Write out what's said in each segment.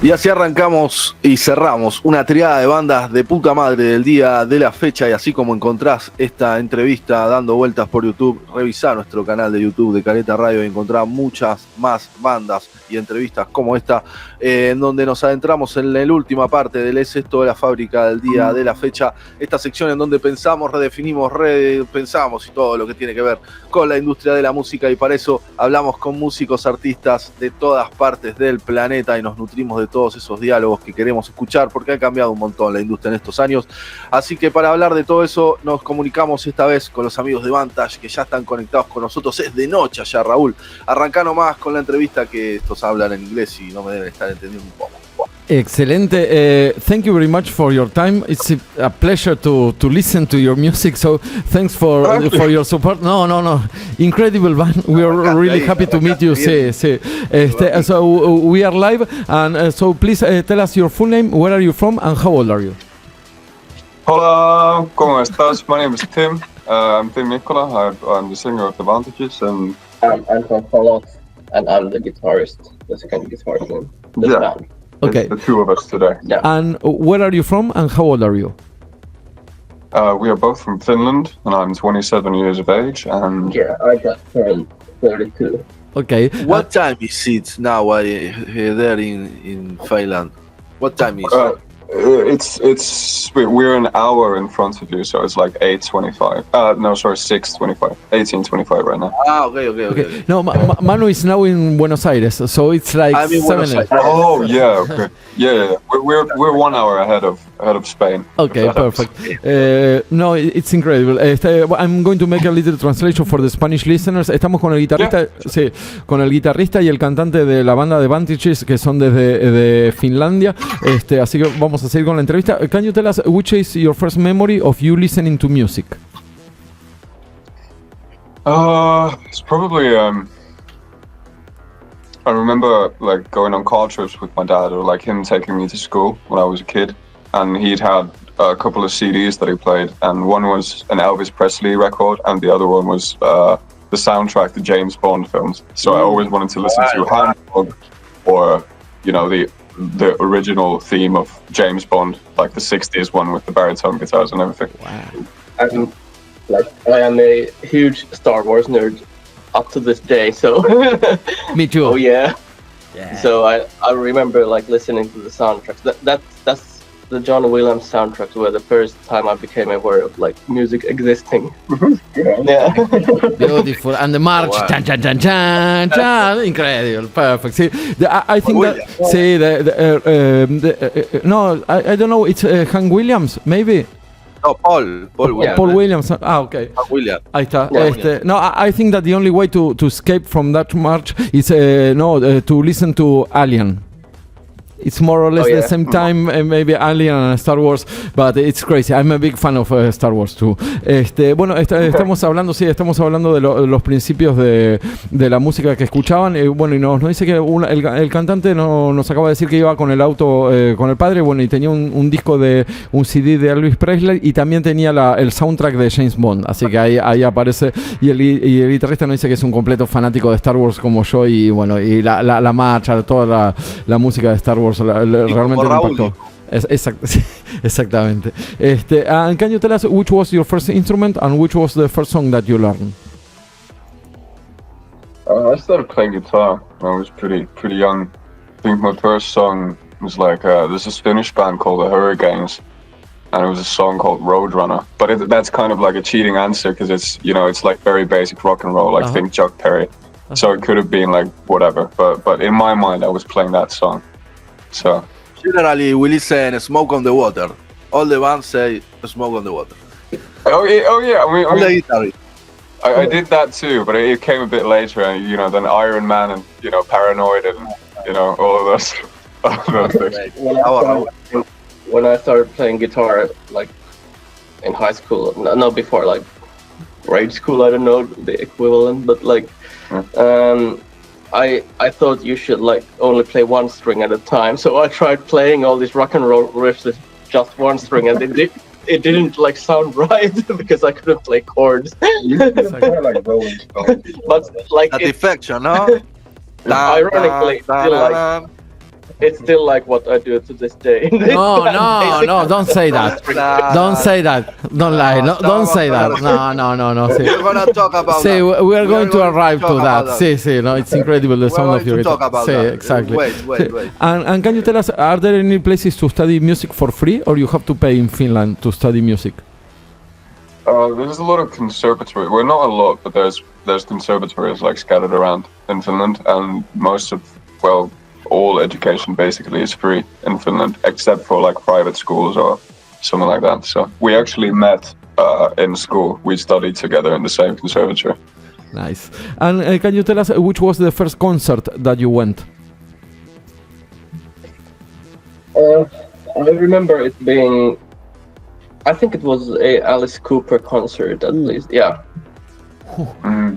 Y así arrancamos y cerramos una triada de bandas de puta madre del día de la fecha, y así como encontrás esta entrevista dando vueltas por YouTube, revisá nuestro canal de YouTube de Caleta Radio y encontrá muchas más bandas y entrevistas como esta, en donde nos adentramos en la última parte del Es esto de la fábrica del día de la fecha, esta sección en donde pensamos, redefinimos, repensamos y todo lo que tiene que ver con la industria de la música, y para eso hablamos con músicos, artistas de todas partes del planeta y nos nutrimos de todos esos diálogos que queremos escuchar, porque ha cambiado un montón la industria en estos años. Así que para hablar de todo eso nos comunicamos esta vez con los amigos de Vantage, que ya están conectados con nosotros. Es de noche allá, Raúl. Arrancá nomás con la entrevista, que estos hablan en inglés y no me deben estar entendiendo un poco. Excelente. Thank you very much for your time. It's a pleasure to listen to your music. So thanks for your support. No. Incredible band. We are really happy to meet you. Sí. So we are live, and so please tell us your full name, where are you from, and how old are you? Hola, ¿cómo estás? My name is Tim. I'm Tim Nicola. I'm the singer of the Vantages, and I'm from Finland, and I'm the guitarist, the second guitarist in the band. Okay. It's the two of us today. Yeah. And where are you from, and how old are you? We are both from Finland, and I'm 27 years of age. And Yeah, I just turned 32. Okay. What time is it now there in Finland? What time is it? We're an hour in front of you, so it's like 8:25. 6:25. 18:25 right now. Okay. No, Manu is now in Buenos Aires, so it's like I'm in 7 Buenos Aires. Oh yeah, okay. Yeah. We're 1 hour ahead of Spain. Okay, perfect. No, it's incredible. I'm going to make a little translation for the Spanish listeners. Estamos con el guitarrista, sí, con el guitarrista y el cantante de la banda de Vantages, que son de Finlandia. Así que vamos a seguir con la entrevista. Can you tell us which is your first memory of you listening to music? It's probably I remember like going on car trips with my dad, or like him taking me to school when I was a kid, and he'd had a couple of CDs that he played, and one was an Elvis Presley record, and the other one was the soundtrack to James Bond films. So I always wanted to listen to Hound Dog, or the original theme of James Bond, like the 60s one with the baritone guitars and everything. Wow. I am a huge Star Wars nerd up to this day, so Me too. oh yeah. So I remember like listening to the soundtracks. That's the John Williams soundtracks were the first time I became aware of like music existing. Yeah. Beautiful. And the march. Wow. Chan, chan, chan, chan, chan. Incredible. Perfect. See, I think that. See, no, I don't know. It's Hank Williams, maybe. No, Paul Williams. Paul Williams. Okay. Williams. Ahí está. Yeah. No, I think that the only way to escape from that march is to listen to Alien. It's more or less the same time, maybe Alien and Star Wars, but it's crazy. I'm a big fan of Star Wars too. Bueno, estamos hablando de los principios de la música que escuchaban. Bueno, y nos dice que el cantante nos acaba de decir que iba con el auto con el padre, bueno, y tenía un disco de un CD de Elvis Presley, y también tenía el soundtrack de James Bond. Así que ahí aparece, y el guitarrista nos dice que es un completo fanático de Star Wars como yo, y bueno, y la marcha, toda la música de Star Wars realmente me impactó. Exactamente. And can you tell us which was your first instrument and which was the first song that you learned? I started playing guitar when I was pretty young. I think my first song was like there's this Finnish band called the Hurricanes, and it was a song called Roadrunner. But that's kind of like a cheating answer, because it's like very basic rock and roll, like think Chuck Berry. So it could have been like whatever, but in my mind I was playing that song. So Generally, we listen Smoke on the Water. All the bands say Smoke on the Water. Oh yeah. I mean, Guitarist. I did that too, but it came a bit later, and then Iron Man, and Paranoid, and all of those things. When I started playing guitar, like in high school, no, before like grade school, I don't know the equivalent, but like I thought you should like only play one string at a time, so I tried playing all these rock and roll riffs with just one string, and it didn't like sound right because I couldn't play chords. It's kind of like Rolling Stones. But like Satisfaction, no? ironically, still like it's still like what I do to this day. No, don't say that. Don't say that. Don't lie. No, don't say that. No. Sí. We're gonna talk about Sí, that. we are going to arrive to that. Sí, no, it's incredible the sound of your guitar. Talk about sí, that. Exactly. Wait. And can you tell us, are there any places to study music for free, or you have to pay in Finland to study music? There's a lot of conservatories. Well, not a lot, but there's conservatories like scattered around in Finland, and most of, well, all education basically is free in Finland, except for like private schools or something like that. So we actually met in school. We studied together in the same conservatory. Nice. And can you tell us which was the first concert that you went? I remember it being, I think it was a Alice Cooper concert at least. Yeah.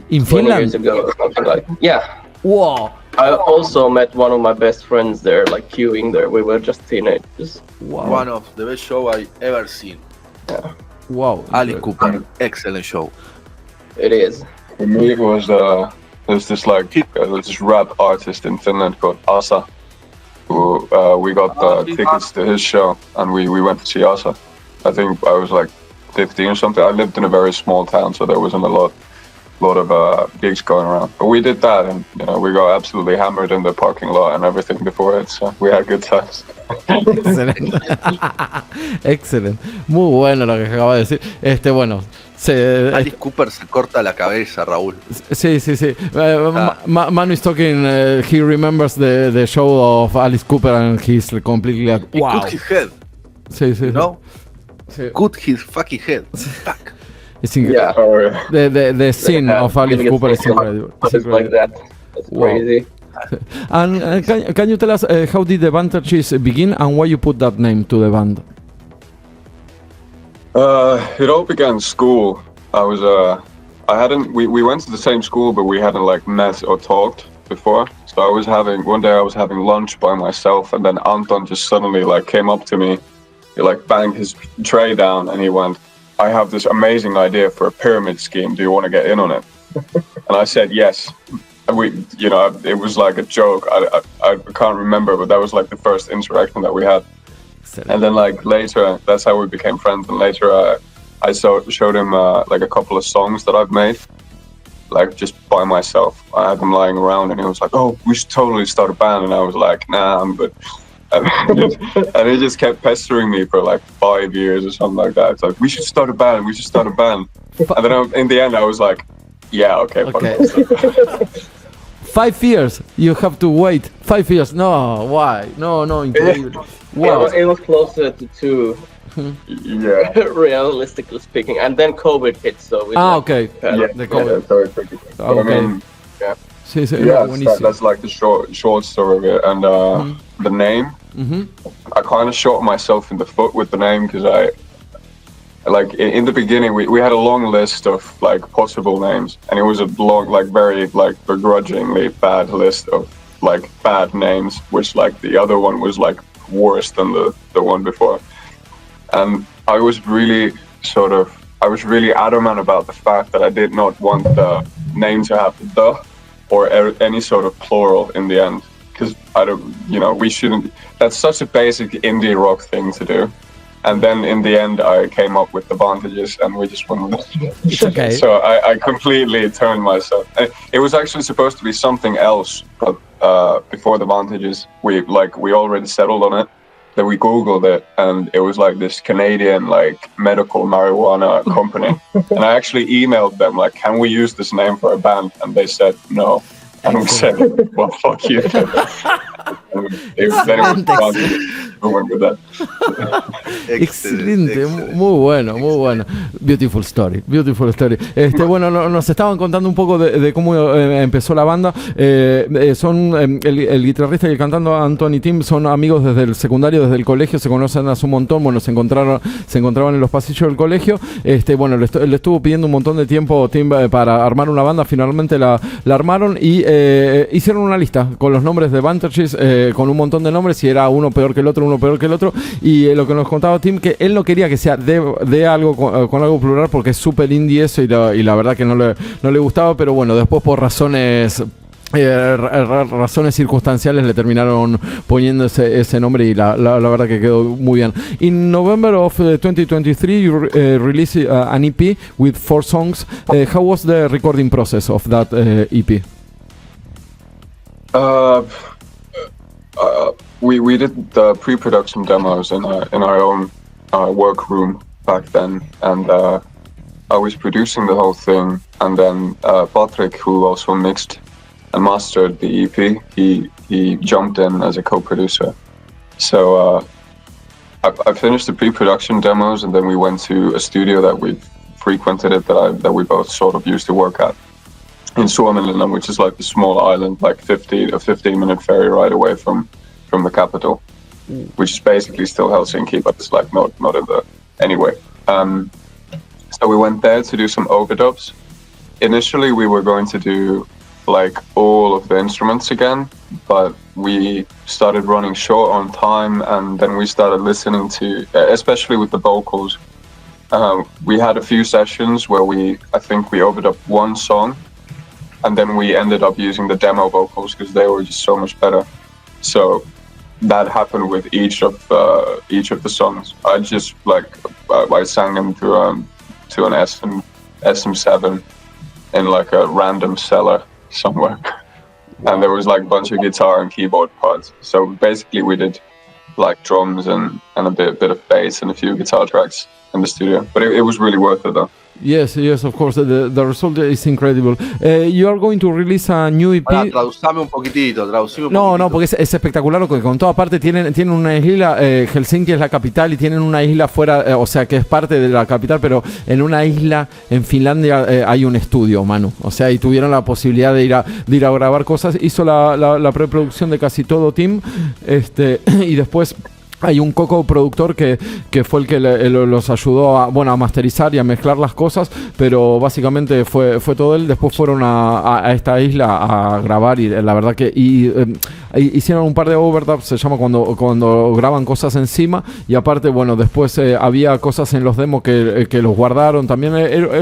In 20 Finland? years ago or something like. Yeah. Wow. I also met one of my best friends there, like queuing there. We were just teenagers. Wow. One of the best show I ever seen. Yeah. Wow. Alice Cooper, excellent show. It is. For me, it was there's this rap artist in Finland called Asa, who we got tickets to his show, and we went to see Asa. I think I was like 15 or something. I lived in a very small town, so there wasn't a lot of gigs going around. But we did that, and we got absolutely hammered in the parking lot and everything before it. So we had good times. Excelente. Excelente. Muy bueno lo que acaba de decir. Alice Cooper se corta la cabeza, Raúl. Sí. Manu is talking, he remembers the show of Alice Cooper and he's completely like, wow. He cut his head. Sí. No? Sí. Cut his fucking head. Fuck. It's incredible. Yeah. The scene of Alice Cooper is incredible. It's like that. It's crazy. And can you tell us how did the VANTAGES begin and why you put that name to the band? It all began in school. We went to the same school, but we hadn't like met or talked before. So one day I was having lunch by myself, and then Anton just suddenly like came up to me. He like banged his tray down and he went, "I have this amazing idea for a pyramid scheme. Do you want to get in on it?" And I said yes. And it was like a joke. I can't remember, but that was like the first interaction that we had. And then like later, that's how we became friends. And later I showed him like a couple of songs that I've made, like just by myself. I had them lying around and he was like, "Oh, we should totally start a band." And I was like, "Nah, I'm good." And he just kept pestering me for like 5 years or something like that. It's like, we should start a band. And then in the end I was like, yeah, okay. 5 years. You have to wait 5 years. No, why? No, incredible. Wow. It was closer to 2. Yeah. Realistically speaking. And then COVID hit, so we okay. The COVID. Sorry, tricky. Okay. I mean, yeah. That's like the short story of it. And the name, I kind of shot myself in the foot with the name because in the beginning we had a long list of like possible names, and it was a long, like very like begrudgingly bad list of like bad names, which like the other one was like worse than the one before. And I was really adamant about the fact that I did not want the name to have the or any sort of plural in the end, because we shouldn't. That's such a basic indie rock thing to do. And then in the end, I came up with the VANTAGES, and we just went with it. It's okay. So I completely turned myself. It was actually supposed to be something else, but before the VANTAGES, we already settled on it. Then we Googled it, and it was like this Canadian like medical marijuana company. And I actually emailed them like, "Can we use this name for a band?" And they said no. And we said, "Well, fuck you." Excelente, muy bueno. Beautiful story. Bueno, nos estaban contando un poco de cómo empezó la banda. Son el guitarrista y el cantante Anton y Tim son amigos desde el secundario, desde el colegio, se conocen hace un montón. Bueno, se encontraban en los pasillos del colegio. Bueno, le estuvo pidiendo un montón de tiempo Tim para armar una banda. Finalmente la armaron y hicieron una lista con los nombres de VANTAGES, con un montón de nombres, y era uno peor que el otro. Y lo que nos contaba Tim, que él no quería que sea de algo con algo plural, porque es súper indie eso, y la verdad que no le gustaba. Pero bueno, después por razones razones circunstanciales le terminaron poniendo ese nombre y la verdad que quedó muy bien. In November of 2023 you released an EP with 4 songs. How was the recording process of that EP? We did the pre-production demos in our own workroom back then, and I was producing the whole thing, and then Patrick, who also mixed and mastered the EP, he jumped in as a co-producer. So I finished the pre-production demos, and then we went to a studio that we frequented that we both sort of used to work at in Suomenlinna, which is like a small island, like a 15-minute ferry ride away from the capital, which is basically still Helsinki, but it's like not in the anyway. So we went there to do some overdubs. Initially, we were going to do like all of the instruments again, but we started running short on time, and then we started listening to, especially with the vocals, we had a few sessions where I think we overdubbed one song, and then we ended up using the demo vocals because they were just so much better. So that happened with each of the songs. I just I sang them to an SM7 in like a random cellar somewhere, and there was like a bunch of guitar and keyboard parts. So basically we did like drums and a bit of bass and a few guitar tracks in the studio, but it was really worth it though. Yes, of course, the result is incredible. You are going to release a new EP. Traducime un poquitito. No, porque es espectacular lo que contó. Aparte tienen una isla, Helsinki es la capital y tienen una isla fuera, o sea que es parte de la capital, pero en una isla en Finlandia hay un estudio, Manu. O sea, y tuvieron la posibilidad de ir a grabar cosas. Hizo la preproducción de casi todo Tim, y después hay un coproductor que fue el que los ayudó a masterizar y a mezclar las cosas, pero básicamente fue todo él. Después fueron a esta isla a grabar y la verdad que hicieron un par de overdubs, se llama cuando graban cosas encima, y aparte después había cosas en los demos que los guardaron también.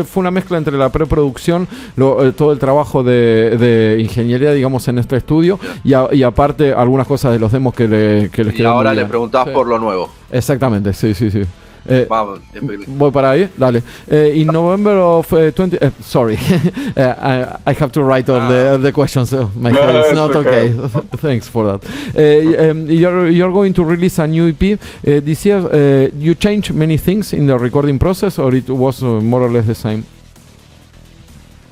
Fue una mezcla entre la preproducción, todo el trabajo de ingeniería, digamos, en este estudio, y aparte algunas cosas de los demos que les quedaron. Y ahora le preguntás por lo nuevo. Exactamente, sí. Vamos, voy para ahí, dale. In November of 20... sorry, I have to write all the questions. My head is not okay. Thanks for that. You're going to release a new EP this year. You changed many things in the recording process, or it was more or less the same?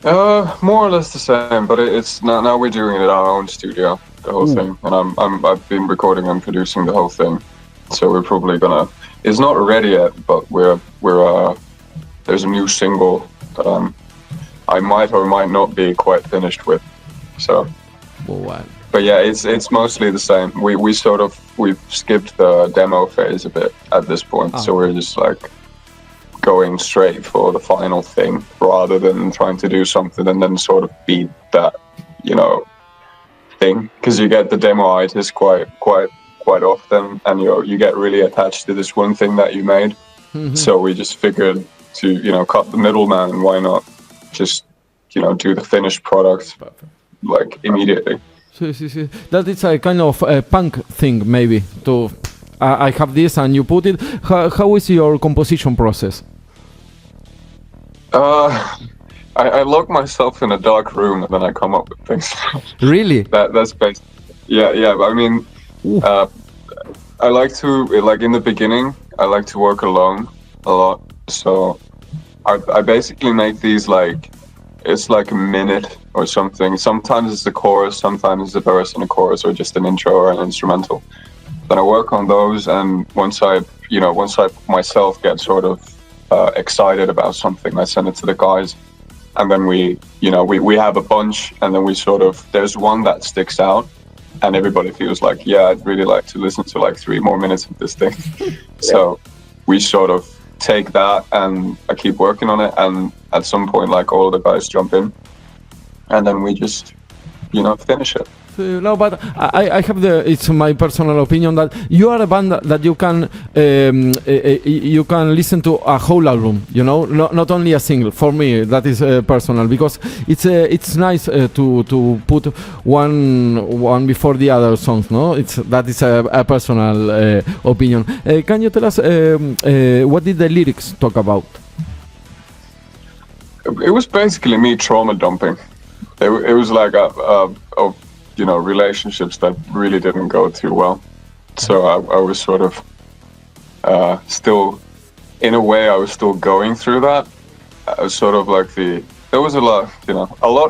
More or less the same, but it's now we're doing it in our own studio, the whole thing, and I've been recording and producing the whole thing, so we're probably gonna. It's not ready yet, but we're there's a new single that I might or might not be quite finished with, so. Wow. But yeah, it's mostly the same. We've skipped the demo phase a bit at this point, so we're just like going straight for the final thing rather than trying to do something and then sort of beat that, thing, because you get the demo-itis quite often, and you get really attached to this one thing that you made. Mm-hmm. So we just figured to cut the middleman, and why not just do the finished product like immediately. Sí. That is a kind of a punk thing, maybe, to I have this and you put it. How is your composition process? I lock myself in a dark room and then I come up with things. Really? That's based. Yeah. I mean, I like to, like in the beginning, I like to work alone a lot. So I basically make these it's like a minute or something. Sometimes it's the chorus, sometimes it's a verse and a chorus, or just an intro or an instrumental. Then I work on those, and once I myself get sort of excited about something, I send it to the guys, and then we have a bunch, and then there's one that sticks out, and everybody feels like, yeah, I'd really like to listen to like 3 more minutes of this thing. So we sort of take that, and I keep working on it, and at some point, like, all of the guys jump in, and then we just, finish it. No, but I have it's my personal opinion that you are a band that you can listen to a whole album, you know, not only a single. For me, that is personal, because it's nice to put one before the other songs, no? That is a personal opinion. Can you tell us what did the lyrics talk about? It was basically me trauma dumping. It was like a relationships that really didn't go too well. So I was sort of still, in a way, I was still going through that. I was sort of like there was a lot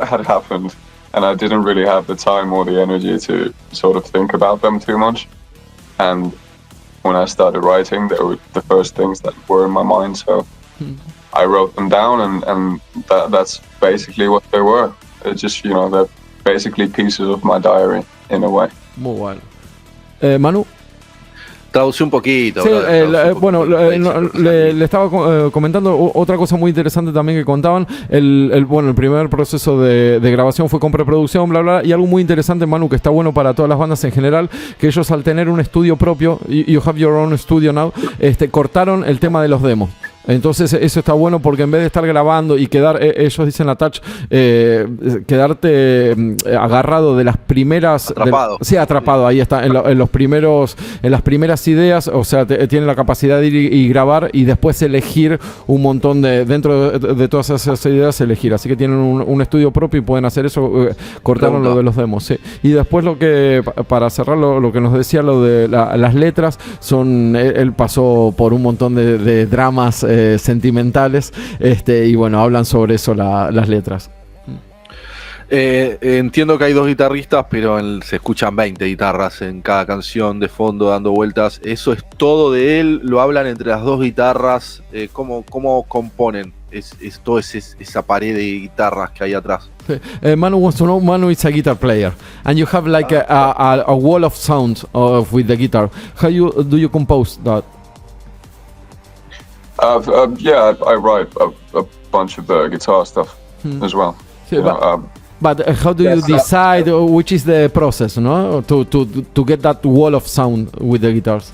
had happened, and I didn't really have the time or the energy to sort of think about them too much. And when I started writing, they were the first things that were in my mind. So I wrote them down, and that's basically what they were. It's just, they're basically pieces of my diary, in a way. Muy bueno. Manu. Traducí un poquito. Sí, le estaba comentando otra cosa muy interesante también que contaban. El primer proceso de grabación fue con preproducción, bla, bla, y algo muy interesante, Manu, que está bueno para todas las bandas en general, que ellos al tener un estudio propio, you have your own studio now, cortaron el tema de los demos. Entonces eso está bueno porque en vez de estar grabando y quedar, ellos dicen attach, quedarte agarrado de las primeras... Atrapado. Sí, atrapado, ahí está, en las primeras ideas, o sea, tiene la capacidad de ir y grabar y después elegir un montón dentro de todas esas ideas, elegir. Así que tienen un estudio propio y pueden hacer eso, cortaron lo de los demos, sí. Y después para cerrar lo que nos decía, lo de las letras, él pasó por un montón de dramas sentimentales, y bueno, hablan sobre eso las letras. Entiendo que hay 2 guitarristas, pero se escuchan 20 guitarras en cada canción de fondo dando vueltas. ¿Eso es todo de él? ¿Lo hablan entre las 2 guitarras? ¿Cómo componen toda esa pared de guitarras que hay atrás? Manu wants to know, Manu is a guitar player, and you have like a wall of sound with the guitar. How do you compose that? I write a bunch of the guitar stuff as well. Yeah, but how do you decide which is the process, no, to get that wall of sound with the guitars?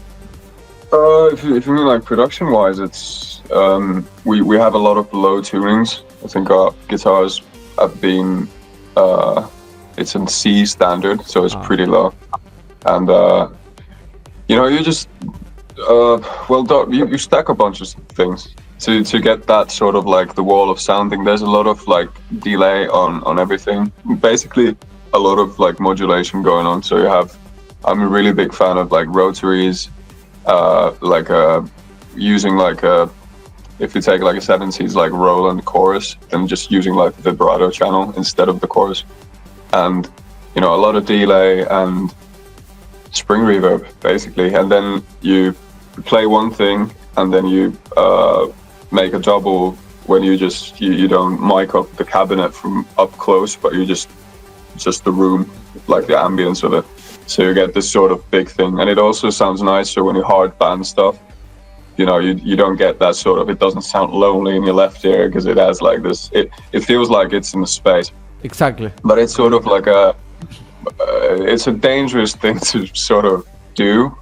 If you mean like production-wise, it's we have a lot of low tunings. I think our guitars have been it's in C standard, so it's pretty low, and you just you stack a bunch of things to get that sort of like the wall of sounding. There's a lot of like delay on everything, basically a lot of like modulation going on. So I'm a really big fan of like rotaries, using like if you take like a 70s like Roland chorus, then just using like the vibrato channel instead of the chorus, and a lot of delay and spring reverb basically, and then you play one thing and then you make a double when you don't mic up the cabinet from up close, but you just the room, like the ambience of it, so you get this sort of big thing. And it also sounds nicer when you hard band stuff, you don't get that sort of, it doesn't sound lonely in your left ear because it has like this, it feels like it's in the space. Exactly. But it's sort of like it's a dangerous thing to sort of do,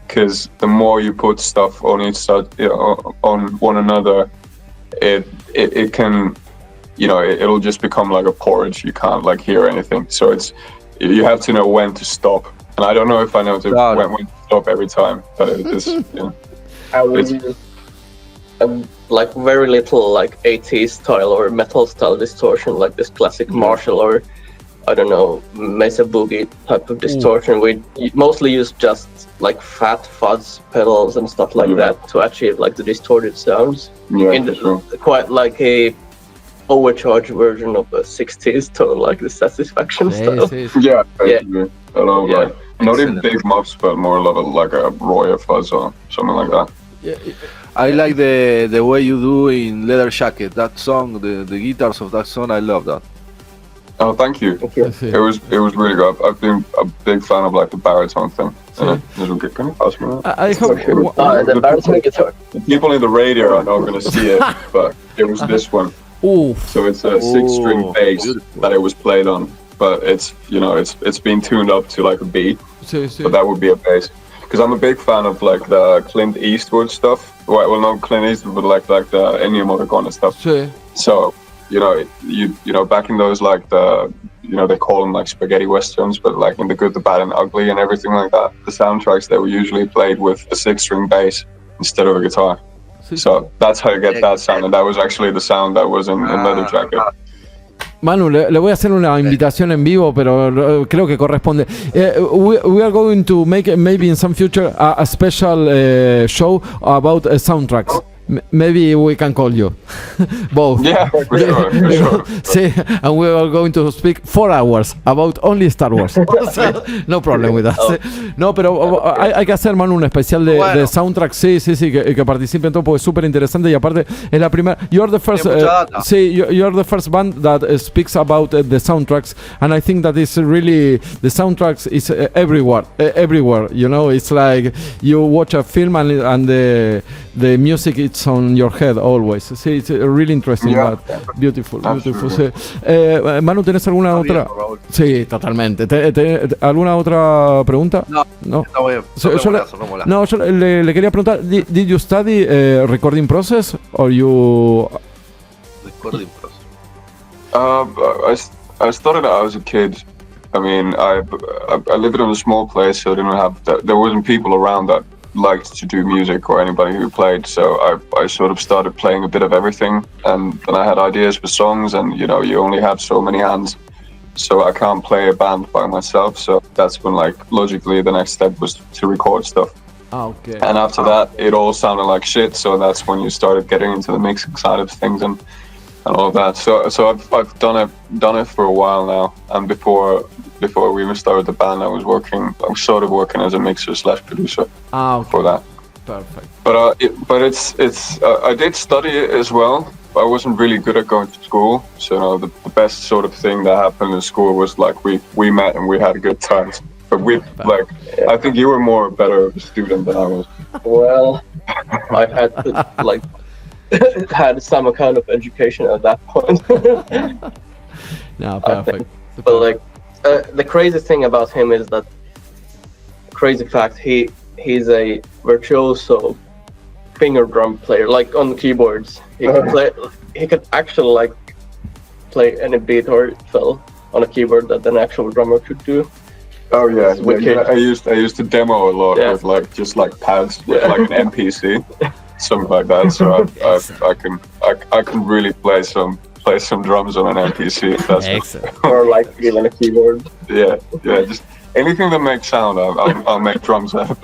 because the more you put stuff on each side, on one another, it can, it'll just become like a porridge. You can't like hear anything. So you have to know when to stop. And I don't know if I know when to stop every time, but it's I would use like very little like 80s style or metal style distortion, like this classic Marshall or I don't know, Mesa Boogie type of distortion. We mostly use just like fat fuzz pedals and stuff like that to achieve like the distorted sounds. Quite like a overcharged version of a 60s tone, like the Satisfaction style. Yeah. I love like not even big muffs, but more like a Royer fuzz or something like that. Yeah. I like the way you do in Leather Jacket, that song, the guitars of that song. I love that. Oh, thank you. It was really good. I've been a big fan of like the baritone thing. Can you pass me that? I hope the baritone guitar. The people in the radio are not going to see it, but it was this one. Ooh. So it's a 6-string bass that it was played on, but it's it's been tuned up to like a beat. Sí. But that would be a bass. Because I'm a big fan of like the Clint Eastwood stuff. Well, not Clint Eastwood, but like the Ennio Morricone stuff. Sí. So you know back in those like the they call them like spaghetti westerns, but like in The Good, the Bad, and Ugly and everything like that, the soundtracks they were usually played with a 6-string bass instead of a guitar. So that's how you get that sound, and that was actually the sound that was in Leather Jacket. Manu, le voy a hacer una invitación en vivo, pero creo que corresponde. We are going to make maybe in some future a special show about soundtracks. Maybe we can call you both. Yeah, for sure. See, and we are going to speak 4 hours about only Star Wars. So, no problem with that. No, pero hay que hacer, Manu, un especial de soundtrack. Sí, que participen todo porque es súper interesante y aparte es la primera. You're the first. You're the first band that speaks about the soundtracks, and I think that is really the soundtracks is everywhere. You know, it's like you watch a film and the music it's on your head always. Sí, it's really interesting. Yeah, beautiful. Sí. Manu, ¿tenés alguna otra? Sí, totalmente. ¿Alguna otra pregunta? No. Yo le quería preguntar, did you study recording process or you... Recording process. I started when I was a kid. I mean, I lived in a small place, so there wasn't people around that liked to do music or anybody who played, so I sort of started playing a bit of everything, and then I had ideas for songs, and you only have so many hands, so I can't play a band by myself, so that's when like logically the next step was to record stuff. Okay. And after that it all sounded like shit, so that's when you started getting into the mixing side of things and all of that. So I've done it for a while now, and before we even started the band, I was sort of working as a mixer / producer for that. Perfect. But it's I did study it as well. I wasn't really good at going to school, so the best sort of thing that happened in school was like we met and we had good times. But I think you were more better of a student than I was. Well, I had to, had some kind of education at that point. No, perfect. But the crazy thing about him is that crazy fact he's a virtuoso finger drum player, like on keyboards. He could actually play any beat or fill on a keyboard that an actual drummer could do. Oh yeah. I used to demo a lot with just pads with an MPC, something like that. So I can really play some drums on an MPC. Excellent. Or even a keyboard. Yeah. Just anything that makes sound, I'll make drums out.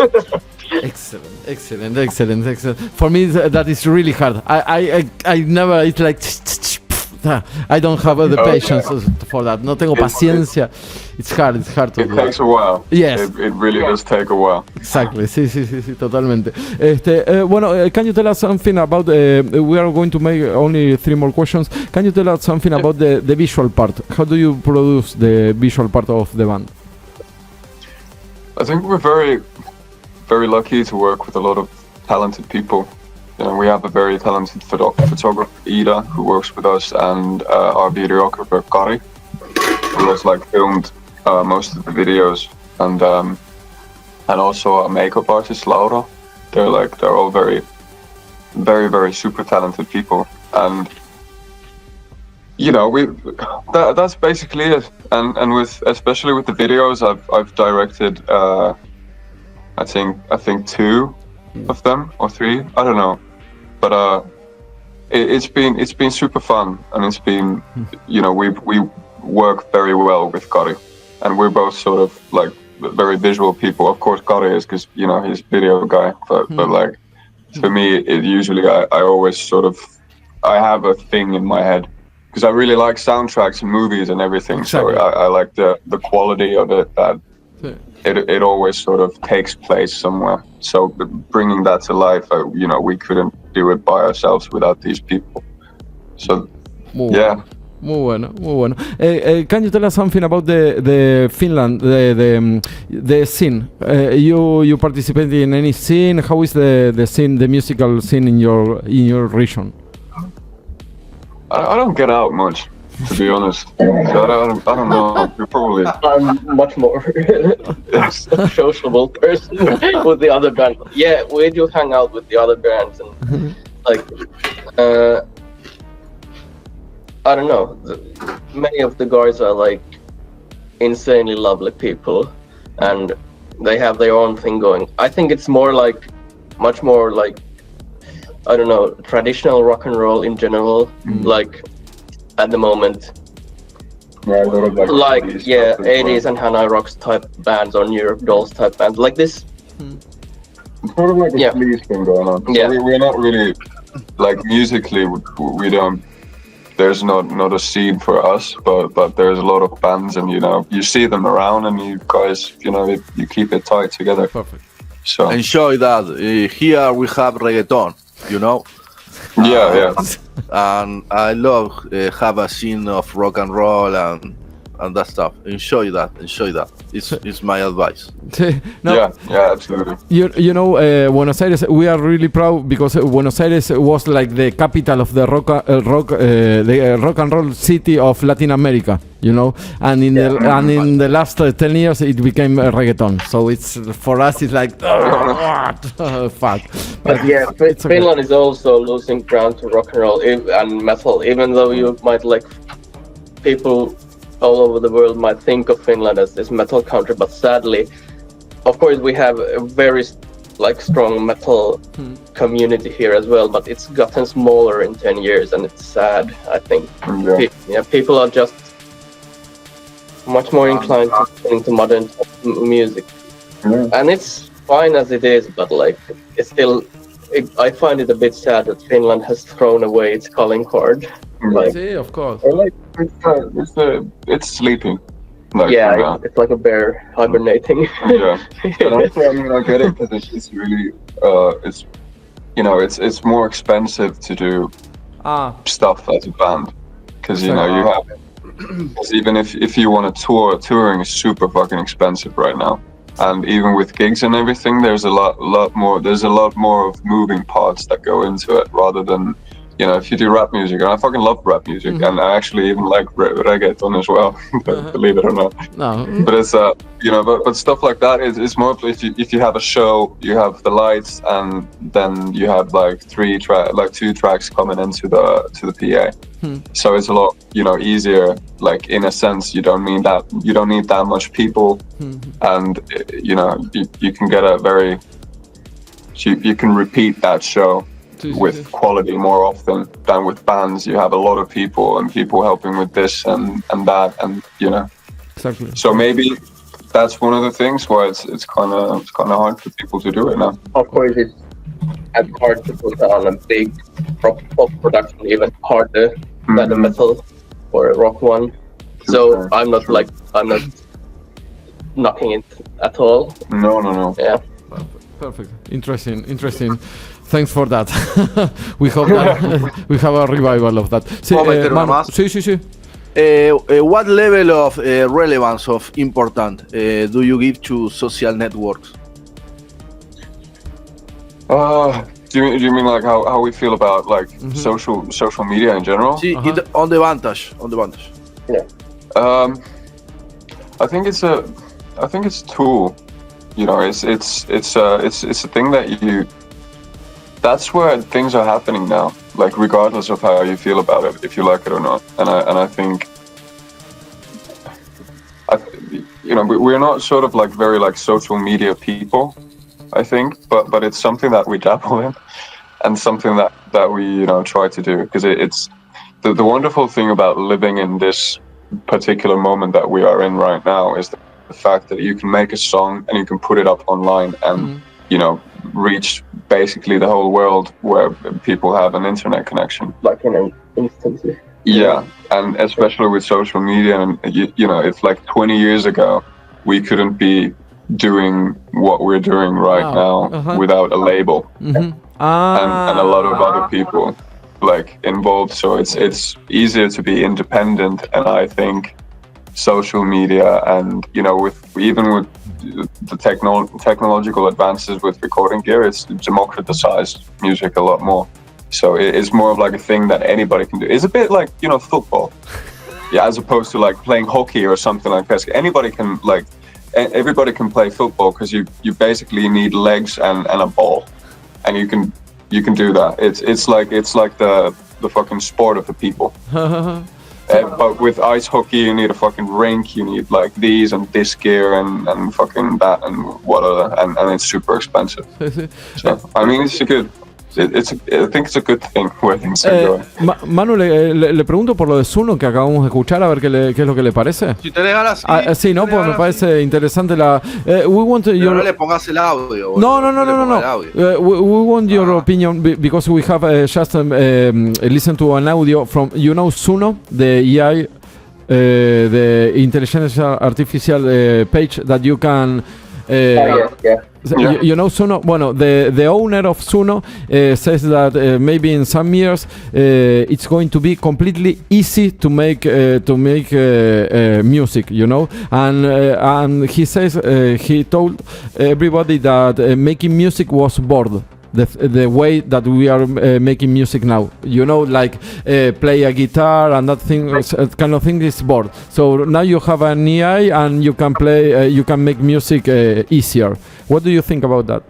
Excellent. For me, that is really hard. I never. It's like I don't have the patience for that. No tengo paciencia. It's hard to do. It takes a while. Yes. It really does take a while. Exactly. Sí, totalmente. Bueno, can you tell us something about we are going to make only 3 more questions. Can you tell us something about the visual part? How do you produce the visual part of the band? I think we're very, very lucky to work with a lot of talented people. We have a very talented photographer, Ida, who works with us, and our videographer, Kari, who has filmed most of the videos, and also our makeup artist, Laura. They're all very, very, very super talented people, and that's basically it. And especially with the videos, I've directed I think 2 of them or 3, I don't know. But it's been super fun, and it's been we work very well with Kari, and we're both sort of very visual people. Of course, Kari is because he's a video guy, but for me, it usually I always sort of I have a thing in my head because I really like soundtracks and movies and everything. Exactly. So I like the quality of it that. It always sort of takes place somewhere. So bringing that to life, we couldn't do it by ourselves without these people. So, yeah. Muy bueno. Can you tell us something about the Finland, the scene? You participate in any scene? How is the scene, the musical scene in your region? I don't get out much. to be honest. So I don't know. You're probably I'm much more sociable person with the other band. Yeah, we do hang out with the other bands and like I don't know. Many of the guys are like insanely lovely people, and they have their own thing going. I think it's more like, much more like, I don't know, traditional rock and roll in general. Like at the moment, a little bit like 80s well. and Hanoi Rocks type bands or New York Dolls type bands like this. Sort of like a Yeah. sleaze thing going on. Yeah. So we're not really, like, musically, we don't, there's not a scene for us, but there's a lot of bands, and you see them around, and you guys, you keep it tight together. Perfect. So Enjoy that. Here we have reggaeton, yeah. and I love have a scene of rock and roll and that stuff. Enjoy that. It's my advice. No, Yeah, absolutely. Buenos Aires, we are really proud because Buenos Aires was like the capital of the rock and roll city of Latin America, and in the last 10 years it became reggaeton. So it's, for us, it's like fuck. But yeah, it's okay. Finland is also losing ground to rock and roll and metal, even though you might like people all over the world might think of Finland as this metal country, but sadly, of course, we have a very strong metal community here as well, but it's gotten smaller in 10 years, and it's sad, I think. People are just much more inclined to listening to modern music, and it's fine as it is, but it's still, I find it a bit sad that Finland has thrown away its calling card. Of course. It's sleeping. It's like a bear hibernating. Yeah, and also, I get it, because it's really, it's more expensive to do stuff as a band, because you have, because even if you want to tour, touring is super fucking expensive right now, and even with gigs and everything, there's a lot more of moving parts that go into it, rather than, if you do rap music, and I fucking love rap music, and I actually even like reggaeton as well, believe it or not. No. But it's but stuff like that is more, if you have a show, you have the lights, and then you have two tracks coming into the PA. So it's a lot easier. Like, in a sense, you don't need that much people, and you can get you can repeat that show with quality more often than with bands. You have a lot of people, and people helping with this and that, and Exactly. So maybe that's one of the things why it's kind of hard for people to do it now. Of course, it's hard to put on a big pop production, even harder than a metal or a rock one. So I'm not knocking it at all. No. Yeah. Perfect. Interesting. Thanks for that. We hope that we have a revival of that. Sí. What level of relevance of important do you give to social networks? Do you mean like how we feel about social media in general? On the Vantage. Yeah. I think it's a tool. It's a thing that that's where things are happening now, like, regardless of how you feel about it, if you like it or not. And I think, we're not sort of very social media people, I think, but it's something that we dabble in, and something that we try to do, because it's the wonderful thing about living in this particular moment that we are in right now is the fact that you can make a song and you can put it up online and reach basically the whole world where people have an internet connection, like in an instant. Yeah, and especially with social media, and it's like 20 years ago we couldn't be doing what we're doing right now without a label and a lot of other people involved. So it's easier to be independent, and I think social media and with the technological advances with recording gear, it's democratized music a lot more. So it's more of a thing that anybody can do. It's a bit like football. as opposed to like playing hockey or something like that. Everybody can play football because you basically need legs and a ball, and you can do that. It's like the fucking sport of the people. But with ice hockey, you need a fucking rink. You need like these and this gear and fucking that and what other, and it's super expensive. So I mean, it's a good. I think it's a good thing where things are going. Manu, le pregunto por lo de Zuno que acabamos de escuchar, a ver qué es lo que le parece. Si tenés ganas, sí, no, pues me parece interesante la. We want Pero no le pongas el audio. No. We want your opinion because we have just listened to an audio from Zuno, the AI, the intelligence artificial page that you can. You know Zuno. Well, the owner of Zuno says that maybe in some years it's going to be completely easy to make music, you know. And he says he told everybody that making music was bored. The way that we are making music now, you know, like play a guitar and that thing, kind of thing is bored. So now you have an AI and you can play, you can make music easier. What do you think about that?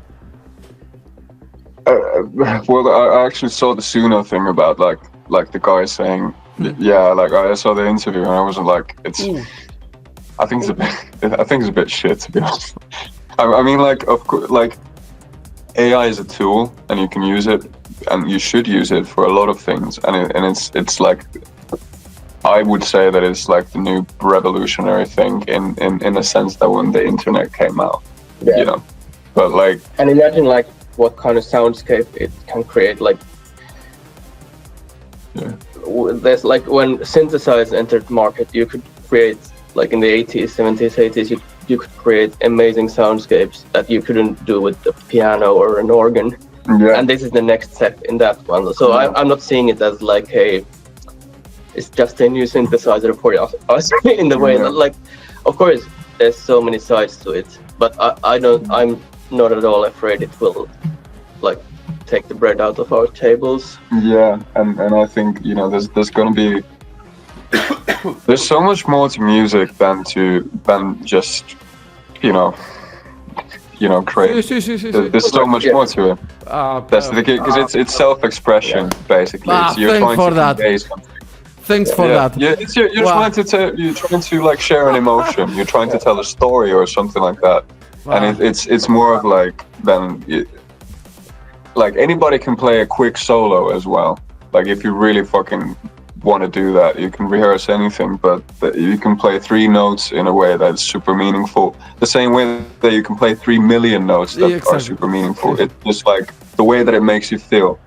Well, I actually saw the Suno thing about like the guy saying, yeah, like I saw the interview and I wasn't like, I think it's a bit shit, to be honest. I mean, like, of course, like. AI is a tool, and you can use it, and you should use it for a lot of things. And it's like, I would say that it's like the new revolutionary thing in a sense that when the internet came out, you know. But like, and imagine like what kind of soundscape it can create. Like, there's like when synthesizers entered the market, you could create like in the 80s, 70s, 80s. You could create amazing soundscapes that you couldn't do with a piano or an organ. Yeah. And this is the next step in that one. So I'm not seeing it as like it's just a new synthesizer for us in the way that, like, of course, there's so many sides to it, but I'm not at all afraid it will like take the bread out of our tables. Yeah, and I think, you know, there's gonna be there's so much more to music than just, you know, create. There's so much more to it. That's the thing, because it's self-expression basically. You're thanks for that. Thanks for that. Yeah, you're trying to like share an emotion. You're trying to tell a story or something like that. And it's more of like like anybody can play a quick solo as well. Like if you really fucking want to do that, you can rehearse anything, but you can play 3 notes in a way that's super meaningful, the same way that you can play 3 million notes that are super meaningful. It's just like the way that it makes you feel.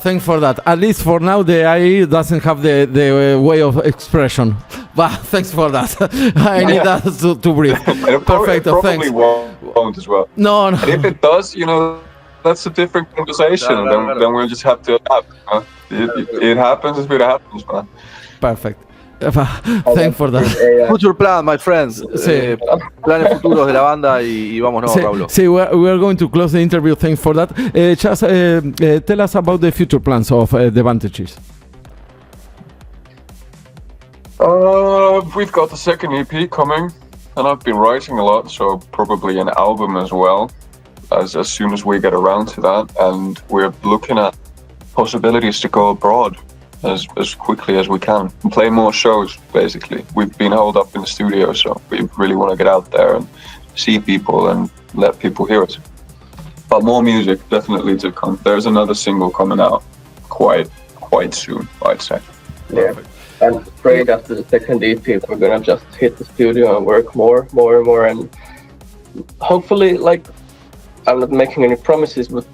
Thanks for that. At least for now the AI doesn't have the way of expression, but thanks for that. I need that to breathe. Perfect. Probably Thanks. won't as well. No. And if it does, you know, that's a different conversation. Then we'll just have to adapt. It happens as it happens, man. Perfect. Thanks for that. Future plan, my friends. Planes futuros de la banda y vámonos, Pablo. Sí, we are going to close the interview. Thanks for that. Just tell us about the future plans of the Vantages. We've got the second EP coming, and I've been writing a lot, so probably an album as well, as soon as we get around to that. And we're looking at possibilities to go abroad as quickly as we can and play more shows. Basically, we've been holed up in the studio, so we really want to get out there and see people and let people hear us. But more music definitely to come. There's another single coming out quite soon, I'd say. Yeah, and straight after the second EP, we're gonna just hit the studio and work more, and hopefully, like, I'm not making any promises, but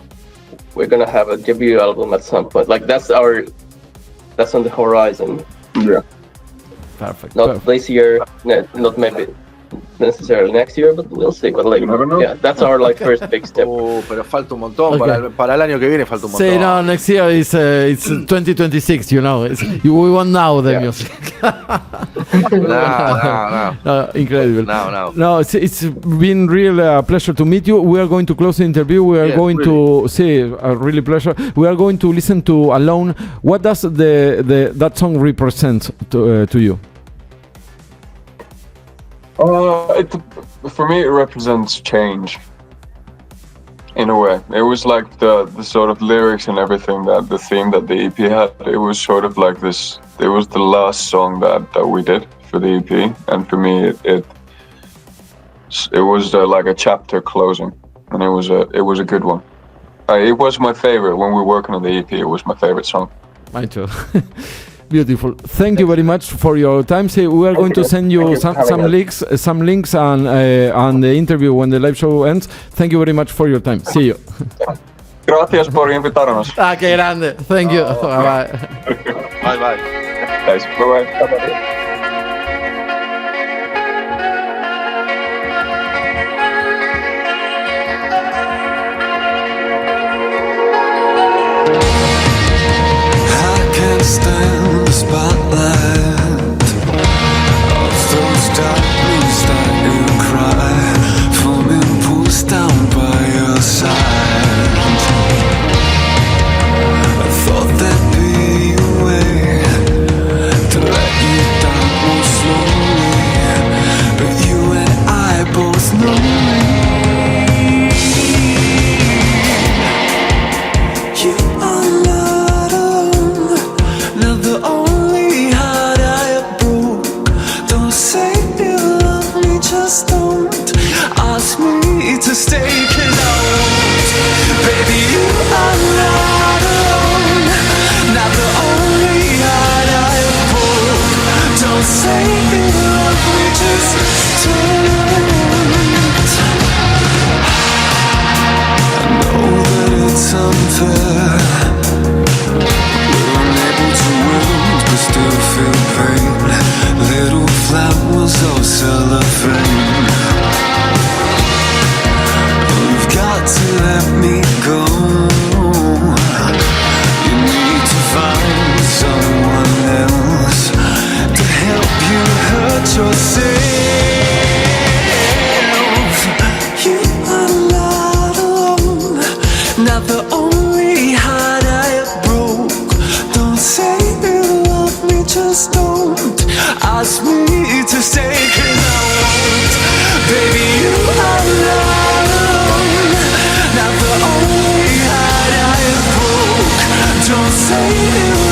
we're gonna have a debut album at some point. Like that's on the horizon. Yeah. Perfect. Not this year, not maybe necessarily next year, but we'll see. But like, yeah, that's our like first big step. Pero falta un montón. Para el año que viene falta un montón. Sí, no, next year it's 2026. You know, we want now the music. No. Incredible. No. No, it's been really a pleasure to meet you. We are going to close the interview. We are going to see a really pleasure. We are going to listen to Alone. What does that song represent to you? For me, it represents change. In a way, it was like the sort of lyrics and everything, that the theme that the EP had. It was sort of like this. It was the last song that we did for the EP, and for me, it was like a chapter closing, and it was a good one. It was my favorite when we were working on the EP. It was my favorite song. Mine too. Beautiful. Thank you very much for your time. See, we are going to send you some links on the interview when the live show ends. Thank you very much for your time. See you. Gracias por invitarnos. Qué grande. Thank you. Bye. Bye. Thanks. Bye. Stand the spotlight of those darkness that you cry from impulse down by your side. I thought there'd be a way to let you down more slowly, but you and I both know you are not alone. Now the only heart I broke. Don't say you love me, just don't ask me to stay, 'cause I won't. Baby, you are not alone. Now the only heart I broke. Don't say you love me, just don't. I know that it's unfair. Still feel pain. Little flowers of cellophane. You've got to let me go. You need to find someone else to help you hurt yourself. You are not alone. Not the only heart I broke. Don't say just don't ask me to stay, 'cause I won't. Baby, you are not alone. Not the only heart I broke. Don't say you